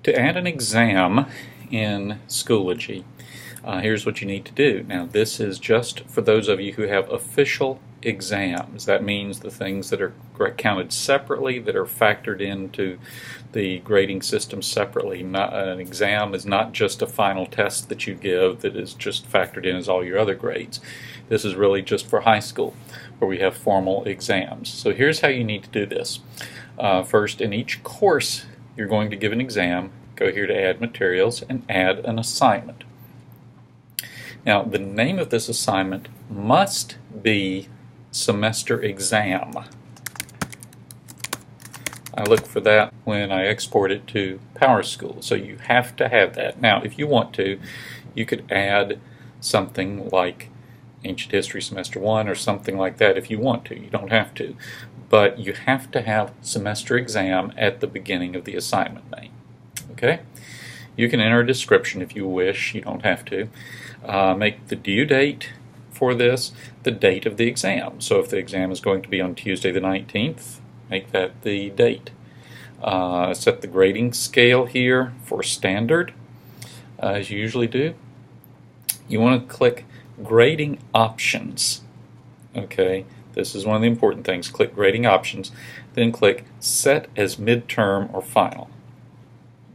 To add an exam in Schoology, here's what you need to do. Now, this is just for those of you who have official exams. That means the things that are counted separately, that are factored into the grading system separately. An exam is not just a final test that you give that is just factored in as all your other grades. This is really just for high school, where we have formal exams. So here's how you need to do this. First, in each course you're going to give an exam, go here to Add Materials and add an assignment. Now, the name of this assignment must be Semester Exam. I look for that when I export it to PowerSchool, so you have to have that. Now, if you want to, you could add something like Ancient History Semester 1 or something like that if you want to. You don't have to. But you have to have Semester Exam at the beginning of the assignment name. Okay? You can enter a description if you wish. You don't have to. Make the due date for this the date of the exam. So if the exam is going to be on Tuesday the 19th, make that the date. Set the grading scale here for standard, as you usually do. You want to click Grading Options. Okay, this is one of the important things. Click Grading Options, then click Set as Midterm or Final.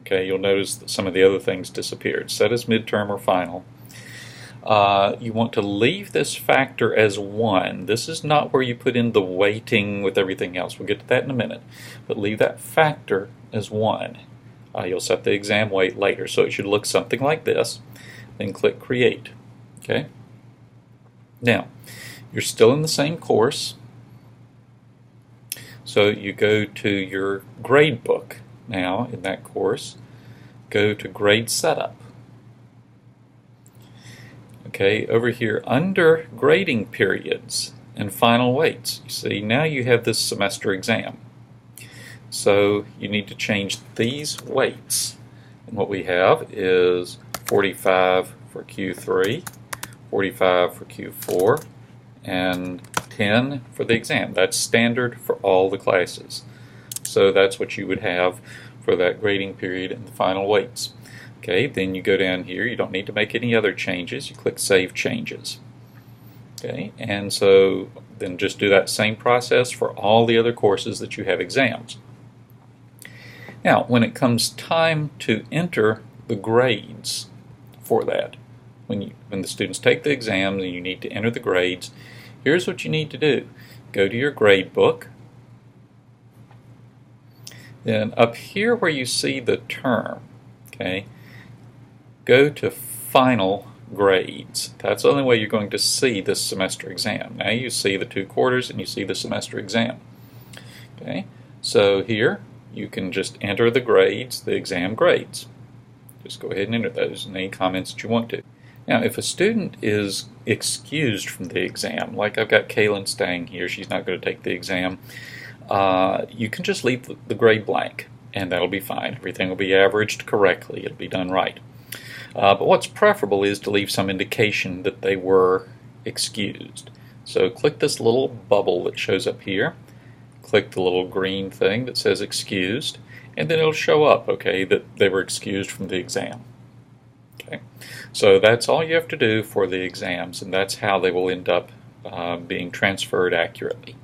Okay, you'll notice that some of the other things disappeared. Set as midterm or final. You want to leave this factor as 1. This is not where you put in the weighting with everything else. We'll get to that in a minute. But leave that factor as 1. You'll set the exam weight later, so it should look something like this. Then click Create. Okay. Now, you're still in the same course, so you go to your grade book. Now, in that course, go to Grade Setup. Okay, over here under Grading Periods and Final Weights, you see now you have this semester exam. So you need to change these weights. And what we have is 45 for Q3, 45 for Q4, and 10 for the exam. That's standard for all the classes. So that's what you would have for that grading period and the final weights. Okay, then you go down here. You don't need to make any other changes. You click Save Changes. Okay, and so then just do that same process for all the other courses that you have exams. Now, when it comes time to enter the grades for that, when the students take the exams and you need to enter the grades, here's what you need to do. Go to your grade book. Then up here where you see the term, okay, go to Final Grades. That's the only way you're going to see this semester exam. Now you see the 2 quarters and you see the semester exam. Okay, so here you can just enter the grades, the exam grades. Just go ahead and enter those and any comments that you want to. Now, if a student is excused from the exam, like I've got Kaylin staying here, she's not going to take the exam, you can just leave the grade blank, and that'll be fine. Everything will be averaged correctly. It'll be done right. But what's preferable is to leave some indication that they were excused. So click this little bubble that shows up here. Click the little green thing that says excused, and then it'll show up, okay, that they were excused from the exam. Okay, so that's all you have to do for the exams, and that's how they will end up being transferred accurately.